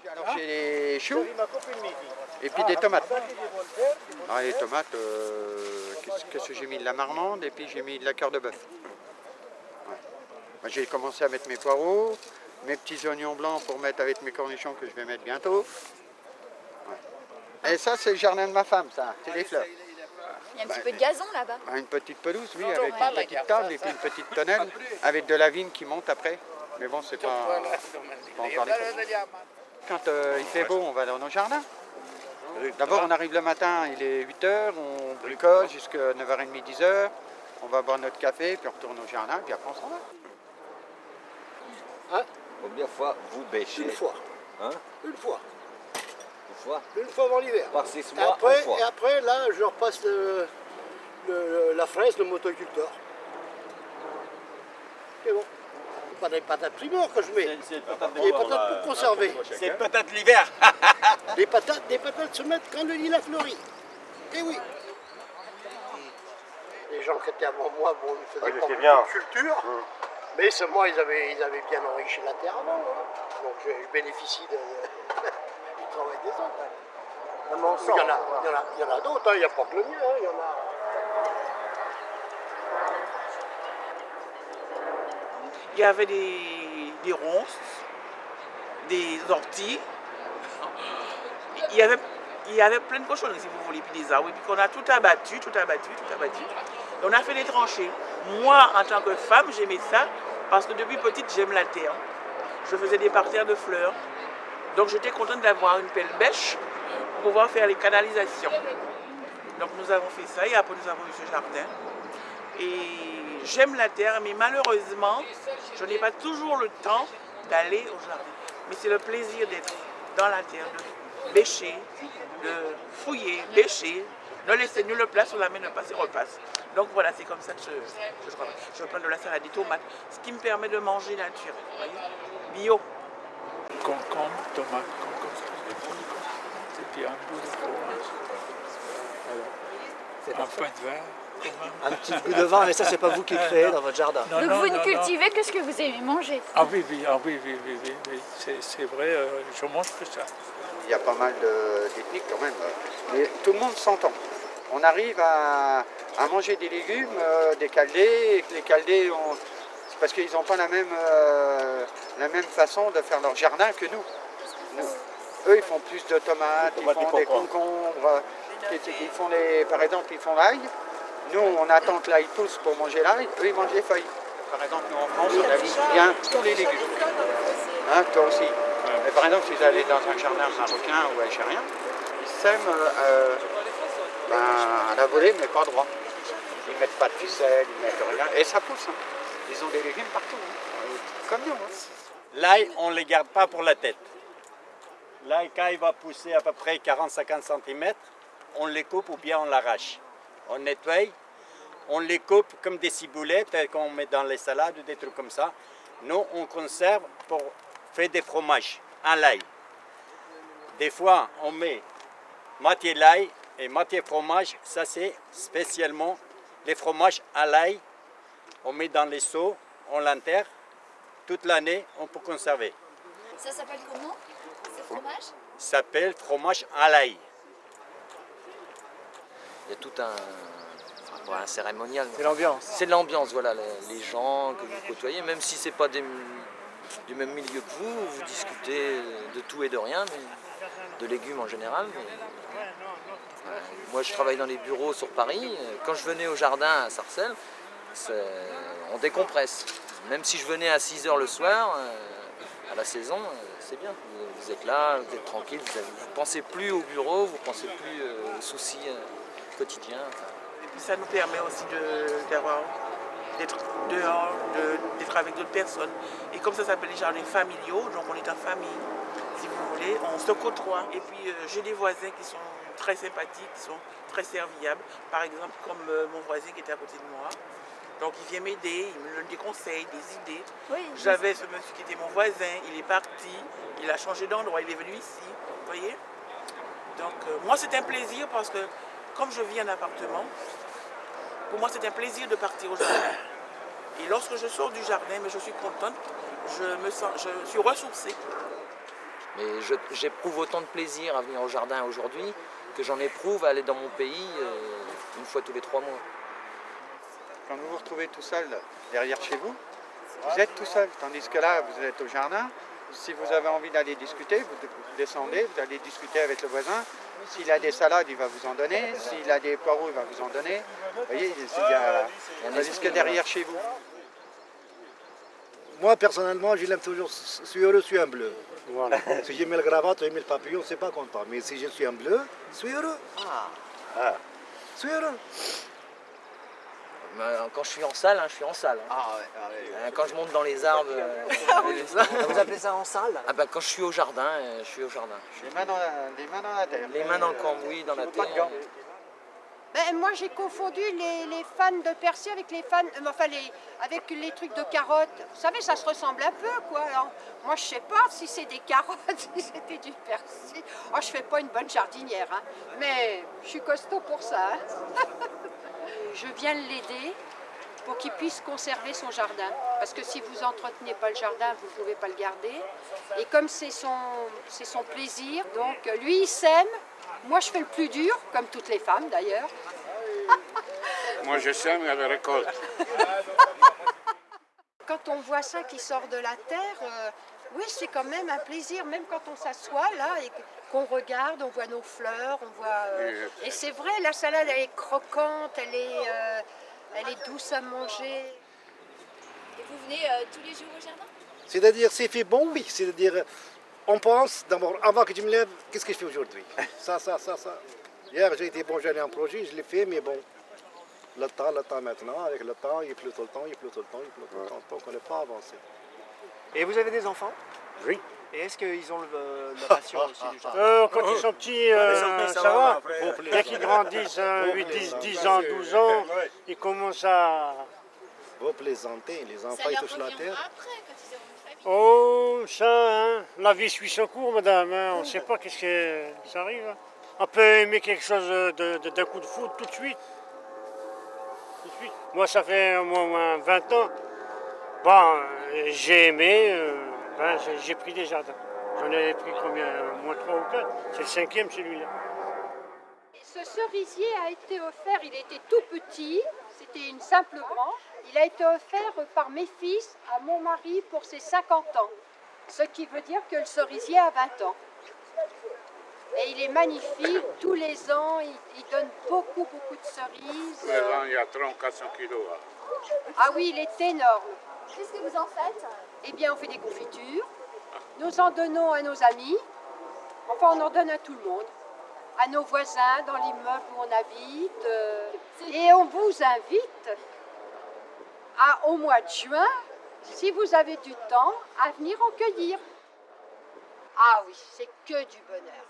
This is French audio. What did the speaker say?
Alors j'ai les choux et puis des tomates. Alors les tomates, qu'est-ce que j'ai mis? De la marmande et puis j'ai mis de la cœur de bœuf. Ouais. Moi, j'ai commencé à mettre mes poireaux, mes petits oignons blancs pour mettre avec mes cornichons que je vais mettre bientôt. Ouais. Et ça c'est le jardin de ma femme, ça, c'est les fleurs. Il y a un petit peu de gazon là-bas. Une petite pelouse, oui, avec une petite table et puis une petite tonnelle avec de la vigne qui monte après. Mais bon, c'est pas encore les choses. Quand il fait beau, on va dans nos jardins. D'abord, on arrive le matin, il est 8h, on bricole jusqu'à 9h30, 10h. On va boire notre café, puis on retourne au jardin, puis après on s'en va. Hein? Combien de fois vous bêchez? Une fois. Hein? Une fois. Une fois? Une fois avant l'hiver. Par 6 Et mois, après, une fois. et après, là, je repasse la fraise, le motoculteur. C'est bon. Pas des patates primeurs que je mets. C'est peut-être Des patates pour conserver. C'est peut-être l'hiver. Des patates se mettent quand le lilas fleurit. Eh oui. Les gens qui étaient avant moi, bon, ils faisaient pas beaucoup de culture. Mais moi, ils avaient bien enrichi la terre avant. Hein. Donc je bénéficie du travail des autres. Hein. Il y en a d'autres, hein. Il n'y a pas que le mien. Hein. Il y en a. Il y avait des ronces, des orties. Il y avait plein de cochons, si vous voulez, puis des arbres. Et puis qu'on a tout abattu. Et on a fait des tranchées. Moi, en tant que femme, j'aimais ça parce que depuis petite, j'aime la terre. Je faisais des parterres de fleurs. Donc j'étais contente d'avoir une pelle bêche pour pouvoir faire les canalisations. Donc nous avons fait ça et après nous avons eu ce jardin. Et j'aime la terre, mais malheureusement, je n'ai pas toujours le temps d'aller au jardin. Mais c'est le plaisir d'être dans la terre, de bêcher, de fouiller, bêcher, ne laisser nulle place sur la main, ne passer, repasse. Donc voilà, c'est comme ça que je travaille. Je prends de la salade, des tomates, ce qui me permet de manger naturel, voyez, bio. Concombre, tomate, et puis un bout de fromage. Voilà. Un pain de vin. Un petit goût de vin, mais ça, c'est pas vous qui créez dans votre jardin. Non, Donc non, vous non, ne cultivez que ce que vous aimez manger. Ah oui, c'est vrai, je mange que ça. Il y a pas mal de techniques quand même. Mais tout le monde s'entend. On arrive à manger des légumes, des caldés, et que les caldés, c'est parce qu'ils n'ont pas la même façon de faire leur jardin que nous. Eux, ils font plus de tomates, ils font des concombres, par exemple, ils font l'ail. Nous, on attend que l'ail pousse pour manger l'ail, eux, ils mangent les feuilles. Par exemple, nous, en France, on aime bien tous les légumes. Hein, toi aussi. Mais par exemple, si vous allez dans un jardin marocain ou algérien, ils sèment à la volée, mais pas droit. Ils ne mettent pas de ficelle, ils ne mettent rien. Et ça pousse. Hein. Ils ont des légumes partout. Hein. Comme nous. Hein. L'ail, on ne les garde pas pour la tête. L'ail, quand il va pousser à peu près 40-50 cm, on les coupe ou bien on l'arrache. On nettoie, on les coupe comme des ciboulettes qu'on met dans les salades ou des trucs comme ça. Nous, on conserve pour faire des fromages à l'ail. Des fois, on met moitié l'ail et moitié fromage. Ça, c'est spécialement les fromages à l'ail. On met dans les seaux, on l'enterre. Toute l'année, on peut conserver. Ça s'appelle comment, ce fromage? Ça s'appelle fromage à l'ail. Il y a tout un cérémonial. C'est l'ambiance. C'est de l'ambiance, voilà. Les gens que vous côtoyez, même si c'est pas du même milieu que vous discutez de tout et de rien, mais de légumes en général. Moi, je travaille dans les bureaux sur Paris. Quand je venais au jardin à Sarcelles, on décompresse. Même si je venais à 6h le soir, à la saison, c'est bien. Vous êtes là, vous êtes tranquille, vous ne pensez plus au bureau, vous ne pensez plus aux soucis quotidiens. Et puis ça nous permet aussi d'être dehors, d'être avec d'autres personnes. Et comme ça s'appelle les jardins familiaux, donc on est en famille, si vous voulez, on se côtoie. Et puis j'ai des voisins qui sont très sympathiques, qui sont très serviables. Par exemple, comme mon voisin qui était à côté de moi. Donc il vient m'aider, il me donne des conseils, des idées. Oui, J'avais ce monsieur qui était mon voisin, il est parti, il a changé d'endroit, il est venu ici, vous voyez. Donc moi c'est un plaisir parce que comme je vis en appartement, pour moi c'est un plaisir de partir au jardin. Et lorsque je sors du jardin, mais je suis contente, je suis ressourcée. Mais j'éprouve autant de plaisir à venir au jardin aujourd'hui que j'en éprouve à aller dans mon pays une fois tous les 3 mois. Quand vous vous retrouvez tout seul derrière chez vous, vous êtes tout seul. Tandis que là, vous êtes au jardin. Si vous avez envie d'aller discuter, vous descendez, vous allez discuter avec le voisin. S'il a des salades, il va vous en donner. S'il a des poireaux, il va vous en donner. Vous voyez, tandis que derrière chez vous. Moi, personnellement, je l'aime toujours. Je suis heureux, je suis un bleu. Voilà. Si j'ai mis le cravate, j'ai mis le papillon, c'est pas content. Mais si je suis un bleu, je suis heureux. Je suis heureux. Quand je suis en salle, je suis en salle. Quand je monte dans les arbres. Vous appelez ça en salle? Quand je suis au jardin, je suis au jardin. Les mains dans la terre. Les mains dans le cambouis, dans la terre. Pas de gants. Ben, moi j'ai confondu les fans de persil avec les fans, avec les trucs de carottes. Vous savez, ça se ressemble un peu, quoi. Alors, moi je sais pas si c'est des carottes, si c'était du persil. Oh, je fais pas une bonne jardinière, hein. Mais je suis costaud pour ça. Hein. Je viens l'aider pour qu'il puisse conserver son jardin. Parce que si vous entretenez pas le jardin, vous ne pouvez pas le garder. Et comme c'est son plaisir, donc lui il sème. Moi, je fais le plus dur, comme toutes les femmes d'ailleurs. Moi, je sème et elle récolte. Quand on voit ça qui sort de la terre, oui, c'est quand même un plaisir, même quand on s'assoit là et qu'on regarde, on voit nos fleurs, on voit. Et c'est vrai, la salade, elle est croquante, elle est douce à manger. Et vous venez tous les jours au jardin? C'est-à-dire, c'est fait bon, oui. C'est-à-dire, on pense d'abord, avant que je me lève, qu'est-ce que je fais aujourd'hui? Ça. Hier, j'ai été bon, j'allais un projet, je l'ai fait, mais bon, le temps maintenant, avec le temps, il pleut tout le temps, donc on n'est pas avancé. Et vous avez des enfants? Oui. Et est-ce qu'ils ont la passion aussi du jardin? Quand ils sont petits, ça va. Dès qu'ils grandissent, 10 ans, 12 ans, ils commencent à... Vous plaisantez, les enfants, ils touchent la terre. Oh, ça, hein, la vie suit son cours, madame. Hein, on ne sait pas qu'est-ce que ça arrive. Hein. On peut aimer quelque chose d'un coup de foudre tout de suite. Moi, ça fait au moins 20 ans. Bon, j'ai aimé, j'ai pris des jardins. J'en ai pris combien? Au moins 3 ou 4. C'est le 5e, celui-là. Ce cerisier a été offert, il était tout petit, c'était une simple branche. Il a été offert par mes fils à mon mari pour ses 50 ans. Ce qui veut dire que le cerisier a 20 ans. Et il est magnifique, tous les ans, il donne beaucoup de cerises. Maintenant, il y a 300-400 kilos. Ah oui, il est énorme. Qu'est-ce que vous en faites? Eh bien, on fait des confitures, nous en donnons à nos amis, enfin on en donne à tout le monde, à nos voisins dans l'immeuble où on habite. Et on vous invite au mois de juin, si vous avez du temps, à venir en cueillir. Ah oui, c'est que du bonheur.